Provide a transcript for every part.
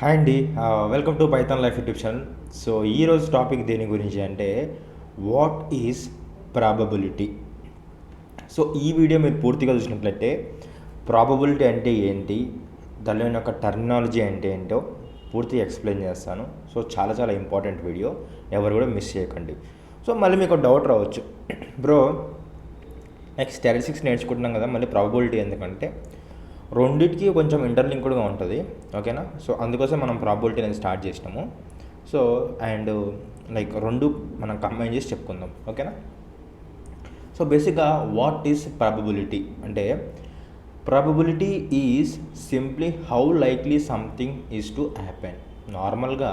Hi అండి. Welcome to Python life YouTube channel. So ఈరోజు topic దేని గురించి అంటే వాట్ ఈజ్ ప్రాబబిలిటీ. సో ఈ వీడియో మీరు పూర్తిగా చూసినట్లయితే ప్రాబబిలిటీ అంటే ఏంటి, దానిలోని యొక్క టర్మినాలజీ అంటే ఏంటో పూర్తిగా ఎక్స్ప్లెయిన్ చేస్తాను. సో చాలా చాలా ఇంపార్టెంట్ వీడియో, ఎవరు కూడా మిస్ చేయకండి. సో మళ్ళీ మీకు డౌట్ రావచ్చు, బ్రో నెక్స్ట్ స్టాటిస్టిక్స్ నేర్చుకుంటున్నాం కదా, మళ్ళీ ప్రాబబిలిటీ ఎందుకంటే రెండింటికి కొంచెం ఇంటర్లింక్డ్గా ఉంటుంది, ఓకేనా. సో అందుకోసం మనం ప్రాబబిలిటీ అనేది స్టార్ట్ చేసినాము. సో అండ్ లైక్ రెండు మనం కంబైన్ చేసి చెప్పుకుందాం, ఓకేనా. సో బేసిక్గా వాట్ ఈస్ ప్రాబబిలిటీ అంటే, probability is simply how likely something is to happen. నార్మల్గా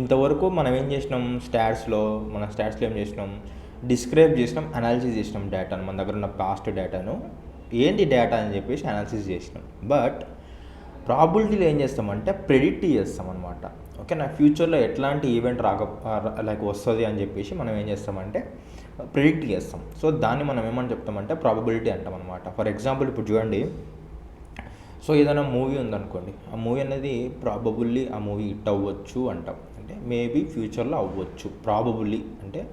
ఇంతవరకు మనం ఏం చేసినాం, స్టాట్స్లో ఏం చేసినాం, డిస్క్రైబ్ చేసినాం, అనాలిసిస్ చేసినాం డేటాను, మన దగ్గర ఉన్న పాస్ట్ డేటాను ఏంటి డేటా అని చెప్పేసి అనాలిసిస్ చేసినాం. బట్ ప్రాబిలిటీలో ఏం చేస్తామంటే ప్రెడిక్ట్ చేస్తాం అనమాట, ఓకేనా. ఫ్యూచర్లో ఎట్లాంటి ఈవెంట్ లైక్ వస్తుంది అని చెప్పేసి మనం ఏం చేస్తామంటే ప్రెడిక్ట్ చేస్తాం. సో దాన్ని మనం ఏమని చెప్తామంటే ప్రాబబిలిటీ అంటాం అనమాట. ఫర్ ఎగ్జాంపుల్ ఇప్పుడు చూడండి, సో ఏదైనా మూవీ ఉందనుకోండి, ఆ మూవీ అనేది ప్రాబబుల్లీ ఆ మూవీ హిట్ అవ్వచ్చు అంటాం, అంటే మేబీ ఫ్యూచర్లో అవ్వచ్చు. ప్రాబబుల్లీ అంటే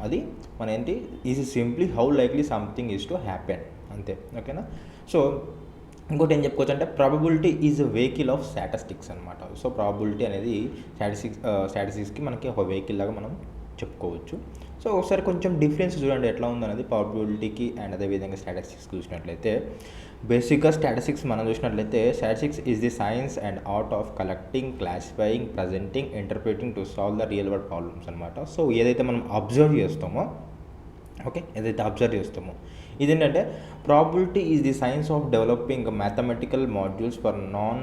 అది మన ఏంటి, is simply how likely something is to happen, అంతే, ఓకేనా. సో ఇంకోటి ఏం చెప్పుకోవచ్చు అంటే probability is a vehicle of statistics అనమాట. సో ప్రాబబిలిటీ అనేది స్టాటిస్టిక్స్కి మనకి ఒక వెహికల్ లాగా మనం చెప్పుకోవచ్చు. సో ఒకసారి కొంచెం డిఫరెన్స్ చూడండి ఎట్లా ఉందనేది ప్రాబబిలిటీకి అండ్ అదేవిధంగా స్టాటిస్టిక్స్కి చూసినట్లయితే. బేసిక్గా స్టాటిస్టిక్స్ మనం చూసినట్లయితే, statistics is the science and art of collecting, classifying, presenting, interpreting to solve the real world problems అనమాట. సో ఏదైతే మనం అబ్జర్వ్ చేస్తామో, ఓకే, ఏదైతే అబ్జర్వ్ చేస్తామో ఇదేంటంటే probability is the science of developing mathematical modules for non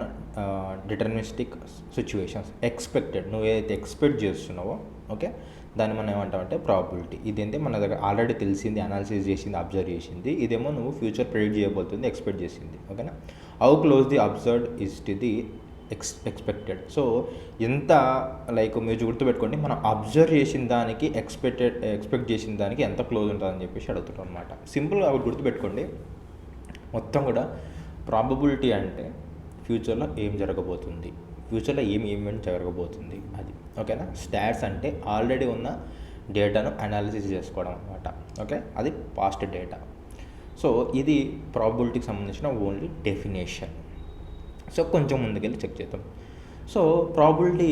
deterministic situations. Expected, నువ్వు ఏదైతే expect చేస్తున్నావో, ఓకే, దాన్ని మనం ఏమంటామంటే ప్రాబబిలిటీ. ఇదేంటే మన దగ్గర ఆల్రెడీ తెలిసింది, అనాలిసిస్ చేసింది, అబ్జర్వ్ చేసింది. ఇదేమో నువ్వు ఫ్యూచర్ ప్రెడిక్ట్ చేయబోతుంది, ఎక్స్పెక్ట్ చేసింది, ఓకేనా. How close the observed is to the expected. So ఎంత లైక్ మీరు గుర్తుపెట్టుకోండి, మనం అబ్జర్వ్ చేసిన దానికి ఎక్స్పెక్ట్ చేసిన దానికి ఎంత క్లోజ్ ఉంటుందని చెప్పేసి అడుగుతుంటాం అనమాట. సింపుల్గా ఒకటి గుర్తుపెట్టుకోండి, మొత్తం కూడా ప్రాబబిలిటీ అంటే ఫ్యూచర్లో ఏం జరగబోతుంది, ఫ్యూచర్లో ఏం ఈవెంట్ జరగబోతుంది అది, ఓకేనా. స్టాట్స్ అంటే ఆల్రెడీ ఉన్న డేటాను అనాలిసిస్ చేసుకోవడం అనమాట, ఓకే, అది పాస్ట్ డేటా. సో ఇది ప్రాబబిలిటీకి సంబంధించిన ఓన్లీ డెఫినేషన్. సో కొంచెం ముందుకెళ్ళి చెక్ చేద్దాం. సో ప్రాబబిలిటీ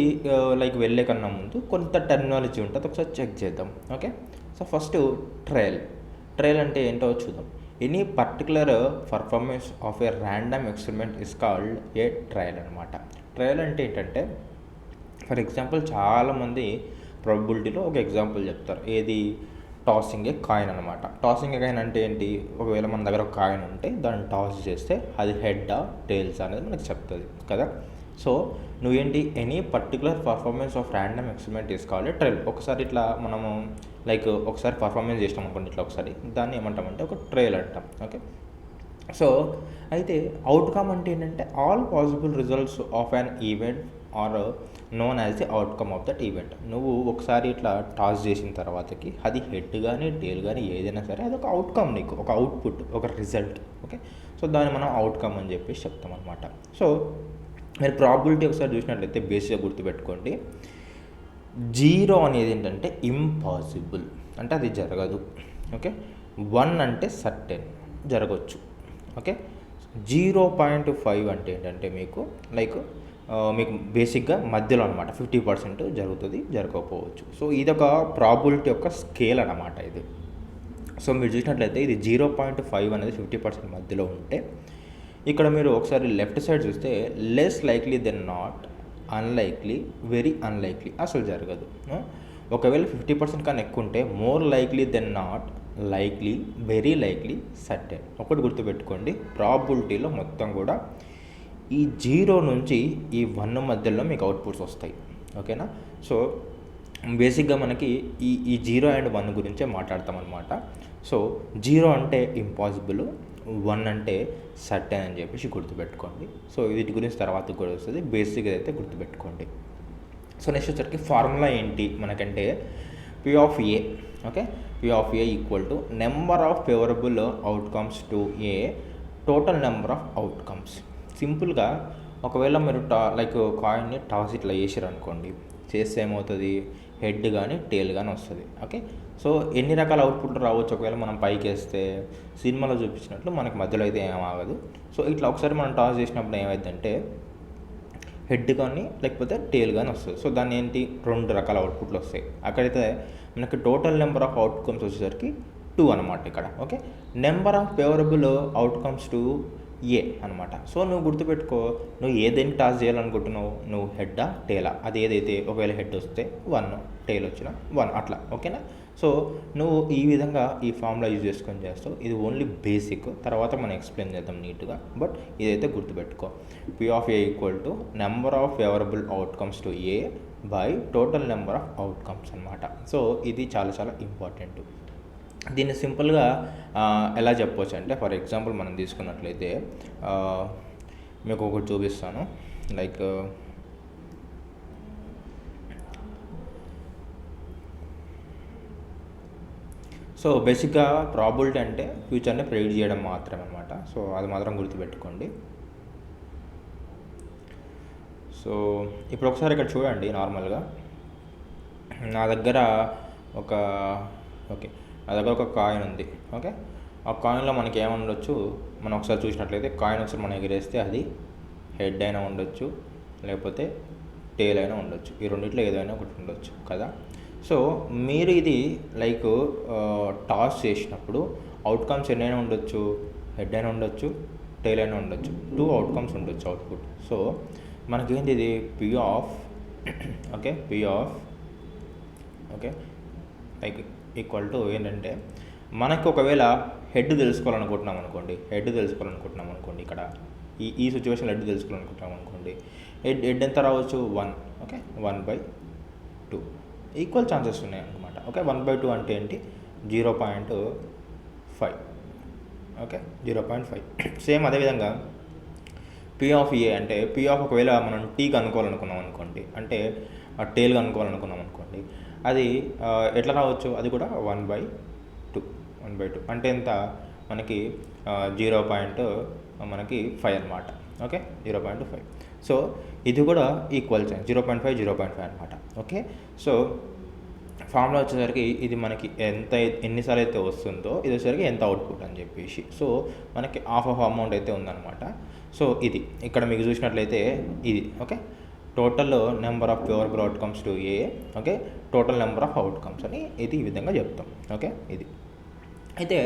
లైక్ వెళ్ళే కన్నా ముందు కొంత టెర్మినాలజీ ఉంటుంది, ఒకసారి చెక్ చేద్దాం, ఓకే. సో ఫస్ట్ ట్రయల్ అంటే ఏంటో చూద్దాం. Any particular performance of A random experiment is called a trial అనమాట. ట్రయల్ అంటే ఏంటంటే, ఫర్ ఎగ్జాంపుల్ చాలామంది ప్రాబబిలిటీలో ఒక ఎగ్జాంపుల్ చెప్తారు, ఏది, టాసింగ్ ఏ కాయిన్ అనమాట. టాసింగ్ ఏ కాయిన్ అంటే ఏంటి, ఒకవేళ మన దగ్గర ఒక కాయిన్ ఉంటే దాన్ని టాస్ చేస్తే అది హెడ్డా టేల్స్ అనేది మనకు చెప్తుంది కదా. సో నువ్వేంటి, any particular performance of random experiment తీసుకోవాలి ట్రయల్. ఒకసారి ఇట్లా మనము లైక్ ఒకసారి పర్ఫార్మెన్స్ చేసినాం అనుకోండి, ఇట్లా ఒకసారి, దాన్ని ఏమంటామంటే ఒక ట్రయల్ అంటాం, ఓకే. సో అయితే అవుట్కమ్ అంటే ఏంటంటే, all possible results of an event are known as the outcome of that event. నువ్వు ఒకసారి ఇట్లా టాస్ చేసిన తర్వాతకి అది హెడ్ కానీ టేల్ కానీ ఏదైనా సరే అది ఒక అవుట్కమ్, నీకు ఒక అవుట్పుట్, ఒక రిజల్ట్, ఓకే. సో దాన్ని మనం అవుట్కమ్ అని చెప్పేసి చెప్తాం అనమాట. సో మీరు ప్రాబిలిటీ ఒకసారి చూసినట్లయితే బేసిక్గా గుర్తుపెట్టుకోండి, జీరో అనేది ఏంటంటే ఇంపాసిబుల్, అంటే అది జరగదు, ఓకే. 1 అంటే సర్టెన్, జరగవచ్చు, ఓకే. 0.5 అంటే ఏంటంటే మీకు లైక్ మీకు బేసిక్గా మధ్యలో అనమాట, 50% జరుగుతుంది, జరగకపోవచ్చు. సో ఇదొక ప్రాబిలిటీ యొక్క స్కేల్ అనమాట ఇది. సో మీరు చూసినట్లయితే ఇది 0.5 అనేది 50% మధ్యలో ఉంటే, ఇక్కడ మీరు ఒకసారి లెఫ్ట్ సైడ్ చూస్తే less likely than not, unlikely, very unlikely, అసలు జరగదు. ఒకవేళ 50% కన్నా ఎక్కువ ఉంటే more likely than not, likely, very likely, certain. ఒకటి గుర్తుపెట్టుకోండి, ప్రాబిలిటీలో మొత్తం కూడా ఈ 0 నుంచి ఈ 1 మధ్యలో మీకు అవుట్పుట్స్ వస్తాయి, ఓకేనా. సో బేసిక్గా మనకి ఈ 0 అండ్ 1 గురించే మాట్లాడతాం అనమాట. సో 0 అంటే ఇంపాసిబుల్, 1 అంటే సర్టెన్ అని చెప్పేసి గుర్తుపెట్టుకోండి. సో వీటి గురించి తర్వాత కూడా వస్తుంది, బేసిక్గా అయితే గుర్తుపెట్టుకోండి. సో నెక్స్ట్ వచ్చరికి ఫార్ములా ఏంటి మనకంటే, P of A, okay, P of A equal to number of favourable outcomes to a total number of outcomes. సింపుల్గా ఒకవేళ మీరు లైక్ కాయిన్ని టాస్ ఇట్లా చేసారు అనుకోండి, చేస్తే ఏమవుతుంది, హెడ్ కానీ టేల్ కానీ వస్తుంది. ఓకే, సో ఎన్ని రకాల అవుట్పుట్లు రావచ్చు ఒకవేళ మనం పైకి వేస్తే, సినిమాలో చూపించినట్లు మనకి మధ్యలో అయితే ఏం ఆగదు. సో ఇట్లా ఒకసారి మనం టాస్ చేసినప్పుడు ఏమైందంటే హెడ్ కానీ లేకపోతే టేల్ కానీ వస్తుంది. సో దాన్ని ఏంటి, 2 రకాల అవుట్పుట్లు వస్తాయి. అక్కడైతే మనకి టోటల్ నెంబర్ ఆఫ్ అవుట్కమ్స్ వచ్చేసరికి 2 అనమాట ఇక్కడ. Okay, number of favourable outcomes to a అనమాట. సో నువ్వు గుర్తుపెట్టుకో, నువ్వు ఏదైనా టాస్ చేయాలనుకుంటున్నావు, నువ్వు హెడ్డా టేలా, అది ఏదైతే ఒకవేళ హెడ్ వస్తే 1, టేల్ వచ్చిన 1 అట్లా. ఓకేనా, సో నువ్వు ఈ విధంగా ఈ ఫార్ములా యూజ్ చేసుకొని చేస్తావు. ఇది ఓన్లీ బేసిక్, తర్వాత మనం ఎక్స్ప్లెయిన్ చేద్దాం నీట్గా. బట్ ఇదైతే గుర్తుపెట్టుకో, P of A equal to number of favourable outcomes to A by total number of outcomes అనమాట. సో ఇది చాలా చాలా ఇంపార్టెంట్. దీన్ని సింపుల్గా ఎలా చెప్పవచ్చు అంటే, ఫర్ ఎగ్జాంపుల్ మనం తీసుకున్నట్లయితే మీకు ఒకటి చూపిస్తాను. లైక్ సో బేసిక్గా ప్రాబిలిటీ అంటే ఫ్యూచర్ని ప్రెడిక్ట్ చేయడం మాత్రమే అనమాట. సో అది మాత్రం గుర్తుపెట్టుకోండి. సో ఇప్పుడు ఒకసారి ఇక్కడ చూడండి, నార్మల్గా నా దగ్గర ఒక కాయిన్ ఉంది. ఓకే, ఆ కాయిన్లో మనకి ఏమైనా ఉండొచ్చు, మనం ఒకసారి చూసినట్లయితే కాయిన్ ఒకసారి మనం ఎగిరేస్తే అది హెడ్ అయినా ఉండొచ్చు, లేకపోతే టేల్ అయినా ఉండొచ్చు. ఈ రెండిట్లో ఏదైనా ఒకటి ఉండొచ్చు కదా. సో మీరు ఇది లైక్ టాస్ చేసినప్పుడు అవుట్కమ్స్ ఎన్నైనా ఉండొచ్చు, హెడ్ అయినా ఉండొచ్చు, టేల్ అయినా ఉండొచ్చు, 2 అవుట్కమ్స్ ఉండొచ్చు అవుట్పుట్. సో మనకేంటి ఇది P of like equal to ఏంటంటే, మనకు ఒకవేళ హెడ్ తెలుసుకోవాలనుకుంటున్నాం అనుకోండి ఇక్కడ ఈ సిచ్యువేషన్లో హెడ్ తెలుసుకోవాలనుకుంటున్నాం అనుకోండి, హెడ్ ఎంత రావచ్చు, 1. ఓకే, 1/2 ఈక్వల్ ఛాన్సెస్ ఉన్నాయి అనమాట. ఓకే, 1/2 అంటే ఏంటి, 0.5. ఓకే, 0.5. సేమ్ అదేవిధంగా పి ఆఫ్ ఏ అంటే, పి ఆఫ్ ఒకవేళ మనం టీకి అనుకోవాలనుకున్నాం అనుకోండి, అంటే టేల్గా అనుకోవాలనుకున్నాం అనుకోండి, అది ఎట్లా రావచ్చు, అది కూడా 1/2 అంటే ఎంత మనకి 0.5 అనమాట. ఓకే, 0.5. సో ఇది కూడా ఈక్వల్ ఛాన్స్ 0.5 అనమాట. ఓకే, సో ఫార్ములా వచ్చేసరికి ఇది మనకి ఎన్నిసార్లు అయితే వస్తుందో ఇది వచ్చేసరికి ఎంత అవుట్పుట్ అని చెప్పేసి, సో మనకి హాఫ్ అమౌంట్ అయితే ఉందన్నమాట. సో ఇది ఇక్కడ మీకు చూసినట్లయితే ఇది. Okay, total number of favourable outcomes to A, okay, total number of outcomes అని ఇది ఈ విధంగా చెప్తాం. ఓకే, ఇది అయితే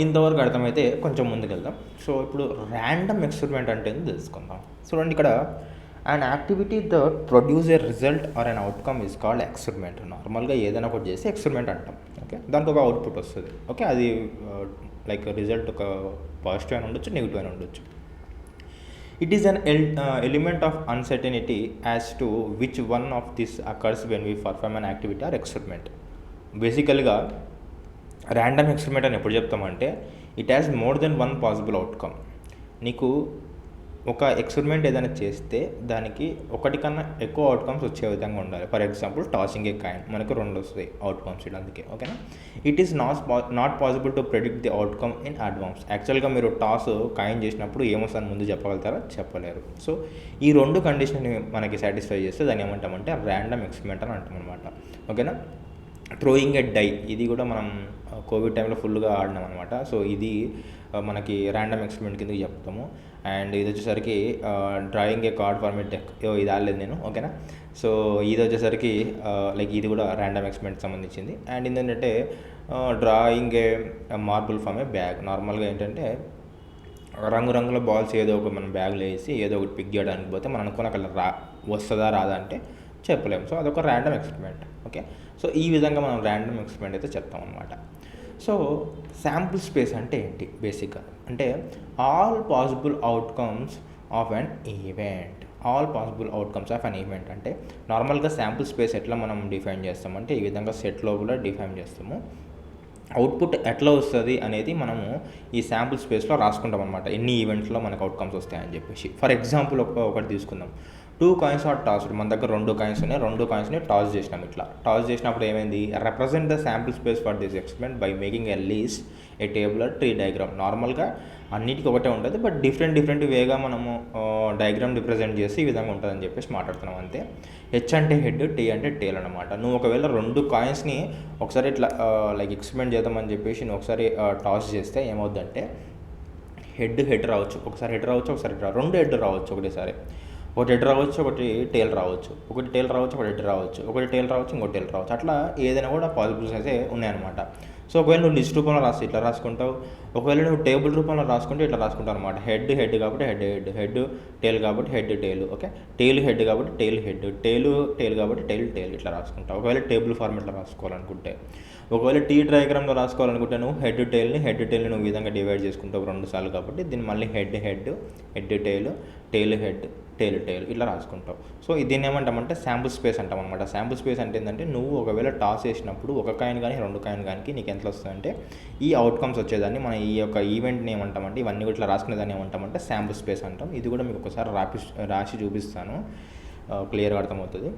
ఇంతవరకు అర్థమైతే కొంచెం ముందుకెళ్దాం. సో ఇప్పుడు ర్యాండమ్ ఎక్స్పెరిమెంట్ అంటే తెలుసుకుందాం. చూడండి, ఇక్కడ an activity that produce a result or an outcome is called experiment. నార్మల్గా ఏదైనా ఒకటి చేసి ఎక్స్పెరిమెంట్ అంటాం. ఓకే, దానికి ఒక అవుట్పుట్ వస్తుంది. ఓకే, అది లైక్ రిజల్ట్ ఒక పాజిటివ్ అయినా ఉండొచ్చు, నెగిటివ్ అయినా ఉండొచ్చు. It is an element of uncertainty as to which one of this occurs when we perform an activity or experiment. బేసికల్గా ర్యాండమ్ ఎక్స్పెరిమెంట్ అని ఎప్పుడు చెప్తామంటే, it has more than 1 possible outcome. నీకు ఒక ఎక్స్పెరిమెంట్ ఏదైనా చేస్తే దానికి ఒకటి కన్నా ఎక్కువ అవుట్కమ్స్ వచ్చే విధంగా ఉండాలి. For example tossing A coin, మనకు 2 వస్తాయి అవుట్కమ్స్ ఇక్కడ, అందుకే. ఓకేనా, it is not possible to predict the outcome in advance. యాక్చువల్గా మీరు టాస్ కాయిన్ చేసినప్పుడు ఏమొస్తుందని ముందు చెప్పగలుగుతారా, చెప్పలేరు. సో ఈ 2 కండిషన్ని మనకి సాటిస్ఫై చేస్తే దాన్ని ఏమంటామంటే ర్యాండమ్ ఎక్స్పెరిమెంట్ అని అంటాం అనమాట. ఓకేనా, థ్రోయింగ్ ఎ డై, ఇది కూడా మనం కోవిడ్ టైంలో ఫుల్గా ఆడినాం అనమాట. సో ఇది మనకి ర్యాండమ్ ఎక్స్పెరిమెంట్ కిందకి చెప్తాము. అండ్ ఇది వచ్చేసరికి డ్రాయింగ్ ఏ కార్డ్ ఫార్మేట్ డెక్, ఇది ఆడలేదు నేను. ఓకేనా, సో ఇది వచ్చేసరికి లైక్ ఇది కూడా ర్యాండమ్ ఎక్స్పెరిమెంట్కి సంబంధించింది. అండ్ ఏంటంటే drawing a marble from a bag. నార్మల్గా ఏంటంటే రంగురంగుల బాల్స్ ఏదో ఒక మనం బ్యాగ్లో వేసి ఏదో ఒకటి పిక్ చేయడానికి పోతే మనం అనుకున్న కలర్ వస్తుందా రాదా అంటే చెప్పలేము. సో అదొక ర్యాండమ్ ఎక్స్పెరిమెంట్. ఓకే, సో ఈ విధంగా మనం ర్యాండమ్ ఎక్స్పెరిమెంట్ అయితే చెప్తాం అనమాట. సో శాంపుల్ స్పేస్ అంటే ఏంటి, బేసిక్గా అంటే all possible outcomes of an event. అంటే నార్మల్గా శాంపుల్ స్పేస్ ఎట్లా మనం డిఫైన్ చేస్తామంటే ఈ విధంగా సెట్ లోపల డిఫైన్ చేస్తాము. అవుట్పుట్ ఎట్లా వస్తుంది అనేది మనము ఈ శాంపుల్ స్పేస్లో రాసుకుంటాం అనమాట, ఎన్ని ఈవెంట్స్లో మనకు అవుట్కమ్స్ వస్తాయని చెప్పేసి. ఫర్ ఎగ్జాంపుల్ ఒకటి తీసుకుందాం, కాయిన్స్ ఆర్ టాస్డ్. మన దగ్గర 2 కాయిన్స్ ఉన్నాయి, 2 కాయిన్స్ని టాస్ చేసినాం. ఇట్లా టాస్ చేసినప్పుడు ఏమైంది, represent the sample space for this experiment by making a least A tabular tree diagram. నార్మల్గా అన్నిటికీ ఒకటే ఉంటుంది, బట్ డిఫరెంట్ వేగా మనము డయాగ్రామ్ రిప్రజెంట్ చేసి ఈ విధంగా ఉంటుందని చెప్పేసి మాట్లాడుతున్నాం అంతే. హెచ్ అంటే హెడ్, టీ అంటే టేల్ అనమాట. నువ్వు ఒకవేళ 2 కాయిన్స్ని ఒకసారి ఇట్లా లైక్ ఎక్స్పెరిమెంట్ చేద్దామని చెప్పేసి నువ్వు ఒకసారి టాస్ చేస్తే ఏమవుద్దంటే హెడ్ రావచ్చు, ఒకసారి హెడ్ రావచ్చు, ఒకసారి హెడ్ 2 హెడ్ రావచ్చు ఒకటేసారి. ఒకటి హెడ్ రావచ్చు, ఒకటి టేల్ రావచ్చు, ఒకటి టేల్ రావచ్చు, ఒకటి హెడ్ రావచ్చు, ఒకటి టేల్ రావచ్చు, ఇంకో టేల్ రావచ్చు. అట్లా ఏదైనా కూడా పాసిబుల్స్ అయితే ఉన్నాయన్నమాట. సో ఒకవేళ నువ్వు లిస్ట్ రూపంలో రాసి ఇట్లా రాసుకుంటావు, ఒకవేళ నువ్వు టేబుల్ రూపంలో రాసుకుంటే ఇట్లా రాసుకుంటావు అనమాట. హెడ్ కాబట్టి హెడ్ టేల్ కాబట్టి టేల్, ఓకే. టేల్ హెడ్ కాబట్టి టేల్ కాబట్టి టేల్ ఇట్లా రాసుకుంటావు ఒకవేళ టేబుల్ ఫార్మెట్లో రాసుకోవాలనుకుంటే. ఒకవేళ టీ డయాగ్రామ్లో రాసుకోవాలనుకుంటే నువ్వు హెడ్ టేల్ని నువ్వు విధంగా డివైడ్ చేసుకుంటావు 2 సార్లు కాబట్టి దీన్ని మళ్ళీ హెడ్ టేల్ హెడ్ టేల్ ఇట్లా రాసుకుంటావు. సో దీన్ని ఏమంటామంటే శాంపుల్ స్పేస్ అంటాం అనమాట. శాంపుల్ స్పేస్ అంటే ఏంటంటే నువ్వు ఒకవేళ టాస్ వేసినప్పుడు 1 కాయిన్ కానీ 2 కాయిన్ కానీ నీకు ఎంత వస్తుందంటే ఈ అవుట్కమ్స్ వచ్చేదాన్ని మనం ఈ యొక్క ఈవెంట్ని ఏమంటామంటే ఇవన్నీ ఇట్లా రాసుకునేదాన్ని ఏమంటామంటే శాంపుల్ స్పేస్ అంటాం. ఇది కూడా మీకు ఒకసారి రాసి చూపిస్తాను, క్లియర్గా అర్థమవుతుంది.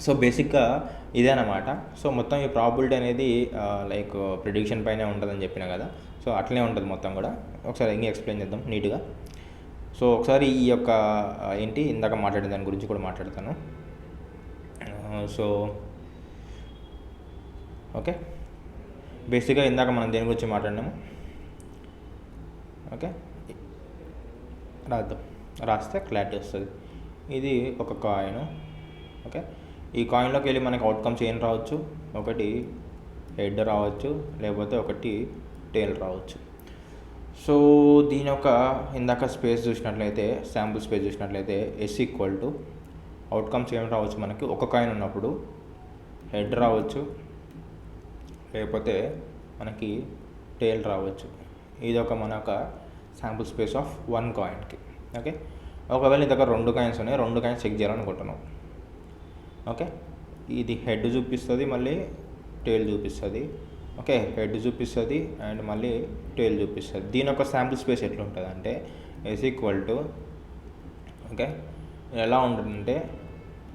సో బేసిక్గా ఇదే అన్నమాట. సో మొత్తం ఈ ప్రాబిలిటీ అనేది లైక్ ప్రిడిక్షన్ పైనే ఉంటుందని చెప్పిన కదా, సో అట్లనే ఉంటుంది మొత్తం కూడా. ఒకసారి ఇంకా ఎక్స్ప్లెయిన్ చేద్దాం నీట్గా. సో ఒకసారి ఈ యొక్క ఇందాక మాట్లాడిన దాని గురించి కూడా మాట్లాడతాను. సో ఓకే, బేసిక్గా ఇందాక మనం దేని గురించి మాట్లాడినాము, ఓకే రాస్తే క్లారిటీ వస్తుంది. ఇది ఒక కాయిన్, ఓకే. ఈ కాయిన్లోకి వెళ్ళి మనకి అవుట్కమ్స్ ఏం రావచ్చు, ఒకటి హెడ్ రావచ్చు, లేకపోతే ఒకటి టేల్ రావచ్చు. సో దీని యొక్క ఇందాక స్పేస్ చూసినట్లయితే శాంపుల్ స్పేస్ చూసినట్లయితే ఎస్ ఈక్వల్ టు అవుట్కమ్స్ ఏం రావచ్చు మనకి, 1 కాయిన్ ఉన్నప్పుడు హెడ్ రావచ్చు, లేకపోతే మనకి టేల్ రావచ్చు. ఇది ఒక మన ఒక శాంపుల్ స్పేస్ ఆఫ్ 1 కాయిన్కి, ఓకే. ఒకవేళ నీ దగ్గర 2 కాయిన్స్ ఉన్నాయి, 2 కాయిన్స్ చెక్ చేయాలనుకుంటున్నాం, ఓకే. ఇది హెడ్ చూపిస్తుంది, మళ్ళీ టేల్ చూపిస్తుంది, ఓకే. హెడ్ చూపిస్తుంది అండ్ మళ్ళీ టేల్ చూపిస్తుంది. దీని యొక్క శాంపుల్ స్పేస్ ఎట్లా ఉంటుంది అంటే ఎస్ ఈక్వల్ టు, ఓకే, ఎలా ఉంటుందంటే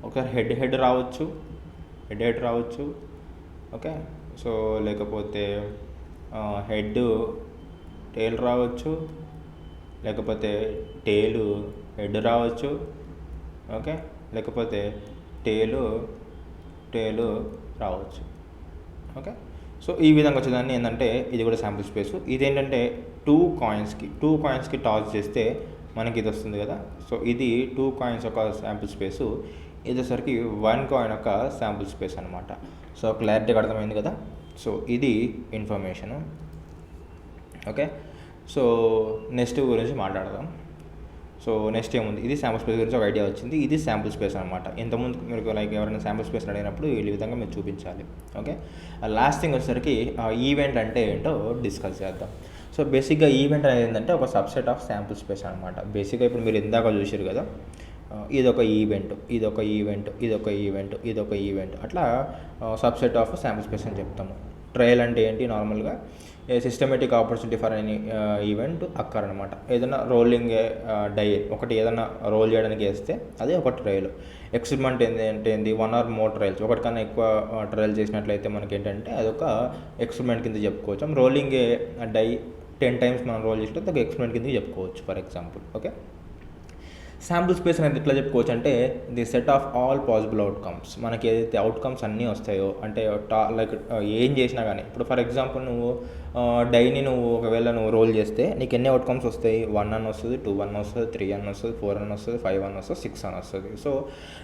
ఒకసారి హెడ్ రావచ్చు, హెడ్ రావచ్చు, ఓకే. సో లేకపోతే హెడ్ టేల్ రావచ్చు, లేకపోతే టేలు హెడ్ రావచ్చు, ఓకే. లేకపోతే టేలు రావచ్చు, ఓకే. సో ఈ విధంగా వచ్చేదాన్ని ఏంటంటే ఇది కూడా శాంపుల్ స్పేసు. ఇదేంటంటే 2 కాయిన్స్కి టాస్ చేస్తే మనకి ఇది వస్తుంది కదా. సో ఇది 2 కాయిన్స్ యొక్క శాంపుల్ స్పేసు, ఇదేసరికి 1 కాయిన్ యొక్క శాంపుల్ స్పేస్ అనమాట. సో క్లారిటీగా అర్థమైంది కదా. సో ఇది ఇన్ఫర్మేషను, ఓకే. సో నెక్స్ట్ గురించి మాట్లాడదాం. సో నెక్స్ట్ ఏముంది, ఇది శాంపుల్ స్పేస్ గురించి ఒక ఐడియా వచ్చింది. ఇది శాంపుల్ స్పేస్ అనమాట. ఇంతకుముందు మీరు లైక్ ఎవరైనా శాంపుల్ స్పేస్ అడిగినప్పుడు ఈ విధంగా మీరు చూపించాలి, ఓకే. లాస్ట్ థింగ్ వచ్చేసరికి ఈవెంట్ అంటే ఏంటో డిస్కస్ చేద్దాం. సో బేసిక్గా ఈవెంట్ అనేది ఏంటంటే ఒక సబ్సెట్ ఆఫ్ శాంపుల్ స్పేస్ అనమాట. బేసిక్గా ఇప్పుడు మీరు ఇందాక చూసారు కదా, ఇదొక ఈవెంట్ అట్లా సబ్సెట్ ఆఫ్ శాంపుల్ స్పేస్ అని చెప్తాము. ట్రయల్ అంటే ఏంటి, నార్మల్గా a systematic opportunity for any event occur అనమాట. ఏదైనా రోలింగ్ డై ఒకటి ఏదైనా రోల్ చేయడానికి వేస్తే అదే ఒక ట్రయల్. ఎక్స్పెరిమెంట్ ఏంటి 1 or more ట్రయల్స్, ఒకటికన్నా ఎక్కువ ట్రయల్ చేసినట్లయితే మనకి ఏంటంటే అదొక ఎక్స్పెరిమెంట్ కింద చెప్పుకోవచ్చు. రోలింగ్ డై 10 times మనం రోల్ చేసినట్టు ఒక ఎక్స్పెరిమెంట్ కింద చెప్పుకోవచ్చు for example, okay. Sample space అనేది ఎట్లా చెప్పుకోవచ్చు అంటే the set of all possible outcomes. మనకి ఏదైతే అవుట్కమ్స్ అన్నీ వస్తాయో అంటే లైక్ ఏం చేసినా కానీ, ఇప్పుడు ఫర్ ఎగ్జాంపుల్ నువ్వు డైని ఒకవేళ రోల్ చేస్తే నీకు ఎన్ని అవుట్కమ్స్ వస్తాయి, 1 అని వస్తుంది, 2 అని వస్తుంది, 3 అని వస్తుంది, 4 అని వస్తుంది, 5 అని వస్తుంది, 6 అని వస్తుంది. సో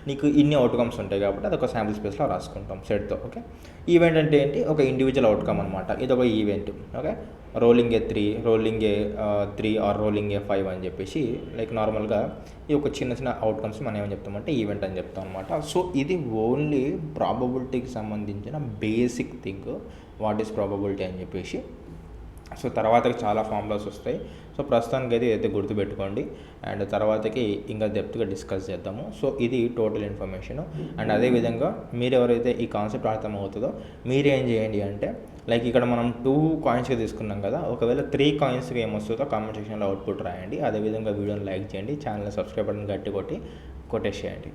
నీకు ఇన్ని అవుట్కమ్స్ ఉంటాయి కాబట్టి అదొక శాంపుల్ స్పేస్లో రాసుకుంటాం సెట్తో, ఓకే. ఈవెంట్ అంటే ఏంటి, ఒక ఇండివిజువల్ అవుట్కమ్ అనమాట. ఇది ఒక event, okay. Rolling a 3 or rolling a 5 అని చెప్పేసి లైక్ నార్మల్గా ఈ ఒక చిన్న అవుట్కమ్స్ మనం ఏమని చెప్తామంటే ఈవెంట్ అని చెప్తాం అనమాట. సో ఇది ఓన్లీ ప్రాబబిలిటీకి సంబంధించిన basic thing, what is probability అని చెప్పేసి. సో తర్వాతకి చాలా ఫార్ములాస్ వస్తాయి. సో ప్రస్తుతానికి అయితే ఇదైతే గుర్తుపెట్టుకోండి అండ్ తర్వాతకి ఇంకా డెప్త్గా డిస్కస్ చేద్దాము. సో ఇది టోటల్ ఇన్ఫర్మేషను. అండ్ అదేవిధంగా మీరు ఎవరైతే ఈ కాన్సెప్ట్ అర్థమవుతుందో మీరేం చేయండి అంటే లైక్ ఇక్కడ మనం 2 కాయిన్స్గా తీసుకున్నాం కదా, ఒకవేళ 3 కాయిన్స్కి ఏమొస్తుందో కామెంట్ సెక్షన్లో అవుట్పుట్ రాయండి. అదేవిధంగా వీడియోని లైక్ చేయండి, ఛానల్ని సబ్స్క్రైబ్ బటన్ గట్టి కొట్టి కొట్టేసేయండి.